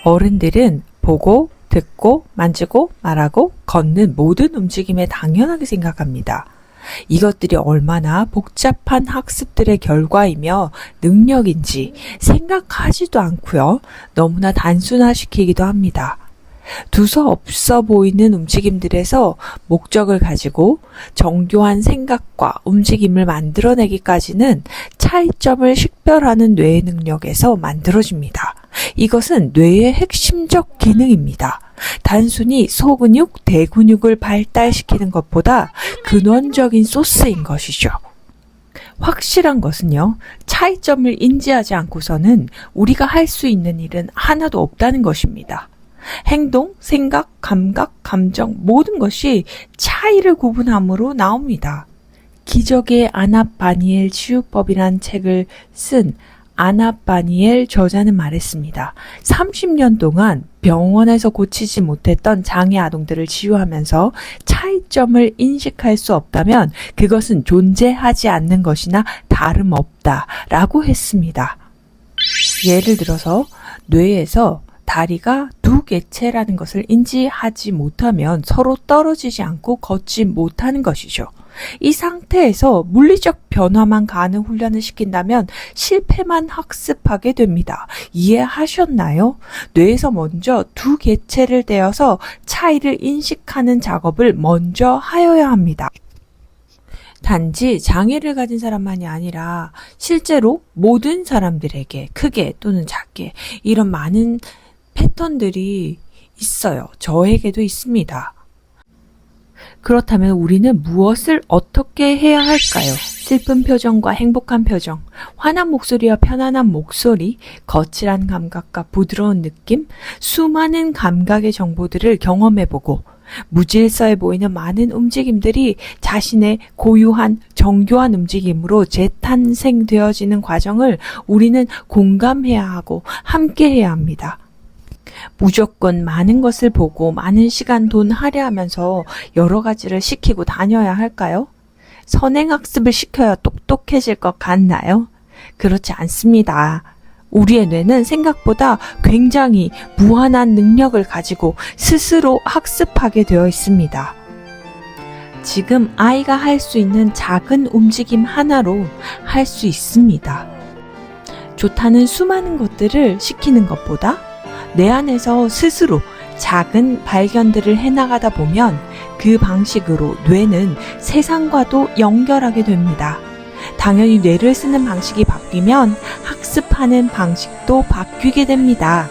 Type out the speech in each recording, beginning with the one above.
어른들은 보고, 듣고, 만지고, 말하고, 걷는 모든 움직임에 당연하게 생각합니다. 이것들이 얼마나 복잡한 학습들의 결과이며 능력인지 생각하지도 않고요. 너무나 단순화시키기도 합니다. 두서없어 보이는 움직임들에서 목적을 가지고 정교한 생각과 움직임을 만들어내기까지는 차이점을 식별하는 뇌의 능력에서 만들어집니다. 이것은 뇌의 핵심적 기능입니다. 단순히 소근육, 대근육을 발달시키는 것보다 근원적인 소스인 것이죠. 확실한 것은요, 차이점을 인지하지 않고서는 우리가 할 수 있는 일은 하나도 없다는 것입니다. 행동, 생각, 감각, 감정 모든 것이 차이를 구분함으로 나옵니다. 기적의 아나바니엘 치유법이란 책을 쓴 아나바니엘 저자는 말했습니다. 30년 동안 병원에서 고치지 못했던 장애 아동들을 치유하면서 차이점을 인식할 수 없다면 그것은 존재하지 않는 것이나 다름없다라고 했습니다. 예를 들어서 뇌에서 다리가 두 개체라는 것을 인지하지 못하면 서로 떨어지지 않고 걷지 못하는 것이죠. 이 상태에서 물리적 변화만 가는 훈련을 시킨다면 실패만 학습하게 됩니다. 이해하셨나요? 뇌에서 먼저 두 개체를 떼어서 차이를 인식하는 작업을 먼저 하여야 합니다. 단지 장애를 가진 사람만이 아니라 실제로 모든 사람들에게 크게 또는 작게 이런 많은 패턴들이 있어요. 저에게도 있습니다. 그렇다면 우리는 무엇을 어떻게 해야 할까요? 슬픈 표정과 행복한 표정, 환한 목소리와 편안한 목소리, 거칠한 감각과 부드러운 느낌, 수많은 감각의 정보들을 경험해보고 무질서해 보이는 많은 움직임들이 자신의 고유한 정교한 움직임으로 재탄생되어지는 과정을 우리는 공감해야 하고 함께해야 합니다. 무조건 많은 것을 보고 많은 시간 돈 할애하면서 여러 가지를 시키고 다녀야 할까요? 선행학습을 시켜야 똑똑해질 것 같나요? 그렇지 않습니다. 우리의 뇌는 생각보다 굉장히 무한한 능력을 가지고 스스로 학습하게 되어 있습니다. 지금 아이가 할 수 있는 작은 움직임 하나로 할 수 있습니다. 좋다는 수많은 것들을 시키는 것보다 내 안에서 스스로 작은 발견들을 해나가다 보면 그 방식으로 뇌는 세상과도 연결하게 됩니다. 당연히 뇌를 쓰는 방식이 바뀌면 학습하는 방식도 바뀌게 됩니다.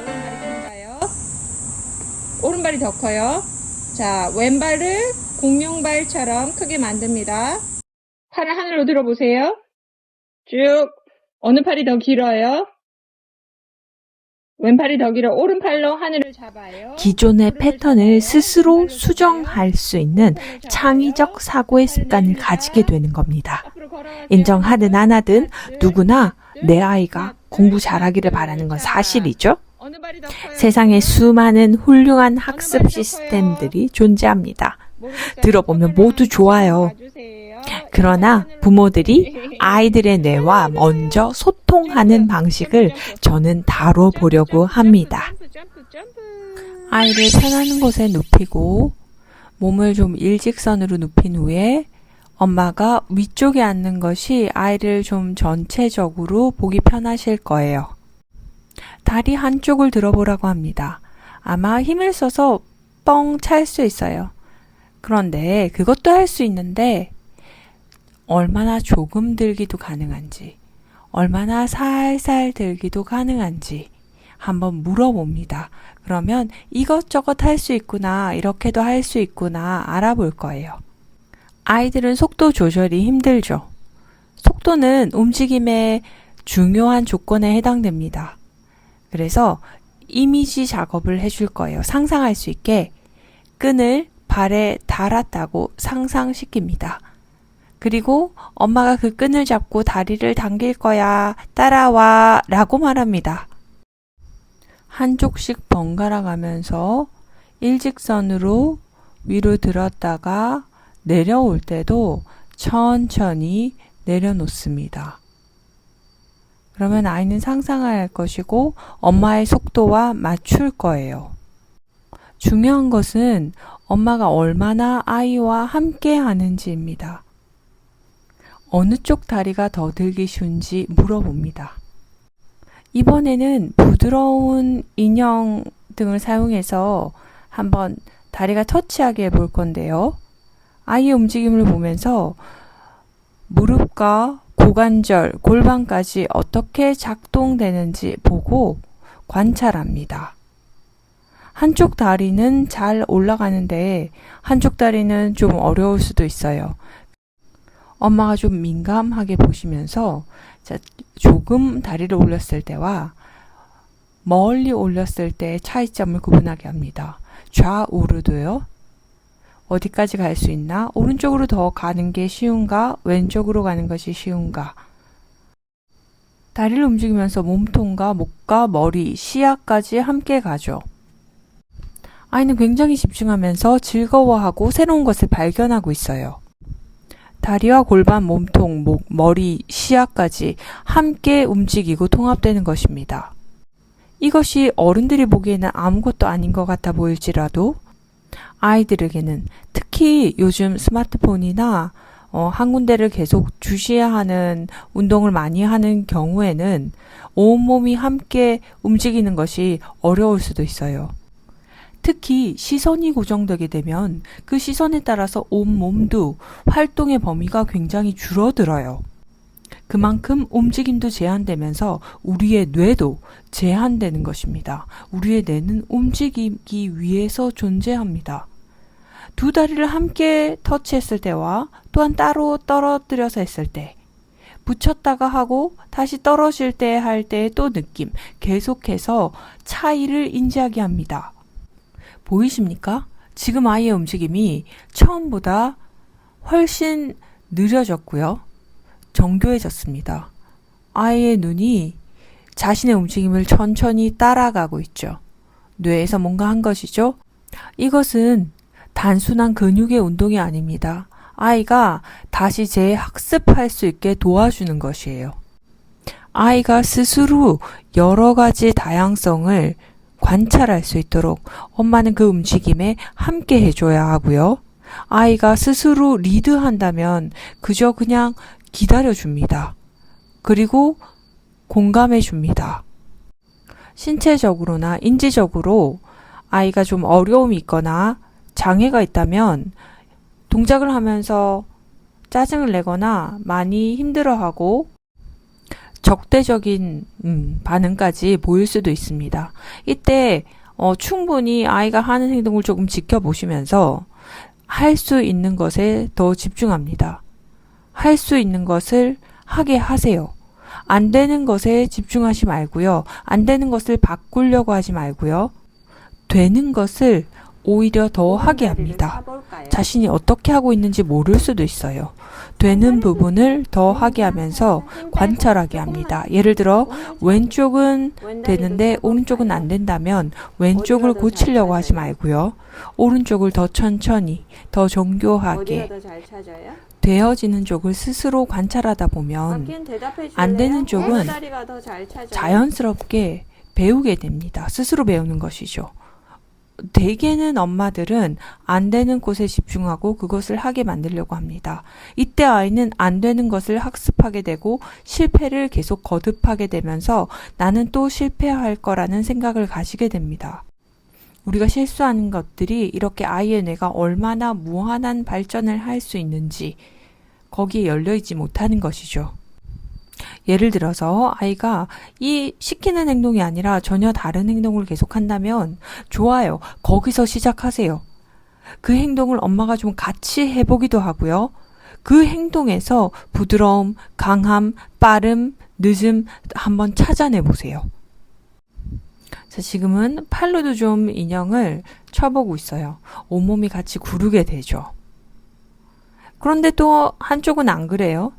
오른발이 더 커요. 자, 왼발을 공룡발처럼 크게 만듭니다. 팔을 하늘로 들어보세요. 쭉. 어느 팔이 더 길어요? 왼팔이 더 길어. 오른팔로 하늘을 잡아요. 기존의 패턴을 스스로 수정할 수 있는 창의적 사고의 습관을 가지게 되는 겁니다. 인정하든 안 하든 누구나 내 아이가 공부 잘하기를 바라는 건 사실이죠. 세상에 수많은 훌륭한 학습 시스템들이 존재합니다. 들어보면 모두 좋아요. 그러나 부모들이 아이들의 뇌와 먼저 소통하는 방식을 저는 다뤄보려고 합니다. 아이를 편한 곳에 눕히고 몸을 좀 일직선으로 눕힌 후에 엄마가 위쪽에 앉는 것이 아이를 좀 전체적으로 보기 편하실 거예요. 다리 한쪽을 들어보라고 합니다. 아마 힘을 써서 뻥 찰 수 있어요. 그런데 그것도 할 수 있는데 얼마나 조금 들기도 가능한지, 얼마나 살살 들기도 가능한지 한번 물어봅니다. 그러면 이것저것 할 수 있구나, 이렇게도 할 수 있구나 알아볼 거예요. 아이들은 속도 조절이 힘들죠. 속도는 움직임의 중요한 조건에 해당됩니다. 그래서 이미지 작업을 해줄 거예요. 상상할 수 있게 끈을 발에 달았다고 상상시킵니다. 그리고 엄마가 그 끈을 잡고 다리를 당길 거야. 따라와 라고 말합니다. 한쪽씩 번갈아 가면서 일직선으로 위로 들었다가 내려올 때도 천천히 내려놓습니다. 그러면 아이는 상상할 것이고 엄마의 속도와 맞출 거예요. 중요한 것은 엄마가 얼마나 아이와 함께 하는지입니다. 어느 쪽 다리가 더 들기 쉬운지 물어봅니다. 이번에는 부드러운 인형 등을 사용해서 한번 다리가 터치하게 해볼 건데요. 아이의 움직임을 보면서 무릎과 고관절, 골반까지 어떻게 작동되는지 보고 관찰합니다. 한쪽 다리는 잘 올라가는데 한쪽 다리는 좀 어려울 수도 있어요. 엄마가 좀 민감하게 보시면서 조금 다리를 올렸을 때와 멀리 올렸을 때의 차이점을 구분하게 합니다. 좌우로도요. 어디까지 갈 수 있나? 오른쪽으로 더 가는 게 쉬운가? 왼쪽으로 가는 것이 쉬운가? 다리를 움직이면서 몸통과 목과 머리, 시야까지 함께 가죠. 아이는 굉장히 집중하면서 즐거워하고 새로운 것을 발견하고 있어요. 다리와 골반, 몸통, 목, 머리, 시야까지 함께 움직이고 통합되는 것입니다. 이것이 어른들이 보기에는 아무것도 아닌 것 같아 보일지라도 아이들에게는 특히 요즘 스마트폰이나 한 군데를 계속 주시해야 하는 운동을 많이 하는 경우에는 온몸이 함께 움직이는 것이 어려울 수도 있어요. 특히 시선이 고정되게 되면 그 시선에 따라서 온몸도 활동의 범위가 굉장히 줄어들어요. 그만큼 움직임도 제한되면서 우리의 뇌도 제한되는 것입니다. 우리의 뇌는 움직이기 위해서 존재합니다. 두 다리를 함께 터치했을 때와 또한 따로 떨어뜨려서 했을 때, 붙였다가 하고 다시 떨어질 때 할 때의 또 느낌, 계속해서 차이를 인지하게 합니다. 보이십니까? 지금 아이의 움직임이 처음보다 훨씬 느려졌고요. 정교해졌습니다. 아이의 눈이 자신의 움직임을 천천히 따라가고 있죠. 뇌에서 뭔가 한 것이죠. 이것은 단순한 근육의 운동이 아닙니다. 아이가 다시 재학습할 수 있게 도와주는 것이에요. 아이가 스스로 여러 가지 다양성을 관찰할 수 있도록 엄마는 그 움직임에 함께 해줘야 하고요. 아이가 스스로 리드한다면 그저 그냥 기다려줍니다. 그리고 공감해줍니다. 신체적으로나 인지적으로 아이가 좀 어려움이 있거나 장애가 있다면 동작을 하면서 짜증을 내거나 많이 힘들어하고 적대적인 반응까지 보일 수도 있습니다. 이때 충분히 아이가 하는 행동을 조금 지켜보시면서 할 수 있는 것에 더 집중합니다. 할 수 있는 것을 하게 하세요. 안 되는 것에 집중하지 말고요. 안 되는 것을 바꾸려고 하지 말고요. 되는 것을 오히려 더 하게 합니다. 자신이 어떻게 하고 있는지 모를 수도 있어요. 되는 부분을 더 하게 하면서 관찰하게 합니다. 예를 들어 왼쪽은 되는데 오른쪽은 안 된다면 왼쪽을 고치려고 하지 말고요. 오른쪽을 더 천천히, 더 정교하게 되어지는 쪽을 스스로 관찰하다 보면 안 되는 쪽은 자연스럽게 배우게 됩니다. 스스로 배우는 것이죠. 대개는 엄마들은 안 되는 곳에 집중하고 그것을 하게 만들려고 합니다. 이때 아이는 안 되는 것을 학습하게 되고 실패를 계속 거듭하게 되면서 나는 또 실패할 거라는 생각을 가지게 됩니다. 우리가 실수하는 것들이 이렇게 아이의 뇌가 얼마나 무한한 발전을 할 수 있는지 거기에 열려있지 못하는 것이죠. 예를 들어서 아이가 이 시키는 행동이 아니라 전혀 다른 행동을 계속한다면 좋아요. 거기서 시작하세요. 그 행동을 엄마가 좀 같이 해보기도 하고요. 그 행동에서 부드러움, 강함, 빠름, 늦음 한번 찾아내보세요. 자, 지금은 팔로도 좀 인형을 쳐보고 있어요. 온몸이 같이 구르게 되죠. 그런데 또 한쪽은 안 그래요.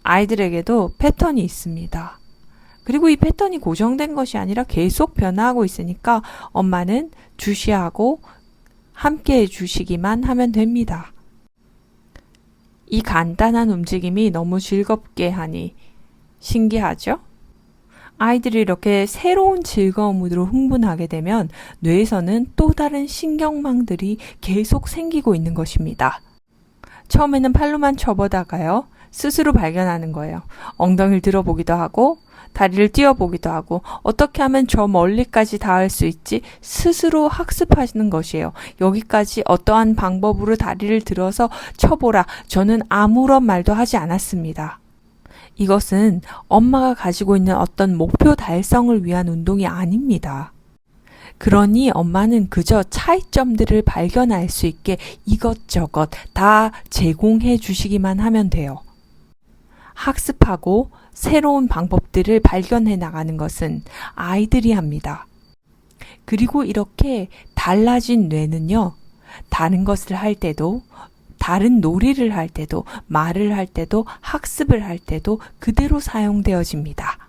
아이들에게도 패턴이 있습니다. 그리고 이 패턴이 고정된 것이 아니라 계속 변화하고 있으니까 엄마는 주시하고 함께 해주시기만 하면 됩니다. 이 간단한 움직임이 너무 즐겁게 하니 신기하죠? 아이들이 이렇게 새로운 즐거움으로 흥분하게 되면 뇌에서는 또 다른 신경망들이 계속 생기고 있는 것입니다. 처음에는 팔로만 쳐보다가요, 스스로 발견하는 거예요. 엉덩이를 들어보기도 하고, 다리를 띄워보기도 하고, 어떻게 하면 저 멀리까지 닿을 수 있지? 스스로 학습하시는 것이에요. 여기까지 어떠한 방법으로 다리를 들어서 쳐보라. 저는 아무런 말도 하지 않았습니다. 이것은 엄마가 가지고 있는 어떤 목표 달성을 위한 운동이 아닙니다. 그러니 엄마는 그저 차이점들을 발견할 수 있게 이것저것 다 제공해 주시기만 하면 돼요. 학습하고 새로운 방법들을 발견해 나가는 것은 아이들이 합니다. 그리고 이렇게 달라진 뇌는요, 다른 것을 할 때도, 다른 놀이를 할 때도, 말을 할 때도, 학습을 할 때도 그대로 사용되어집니다.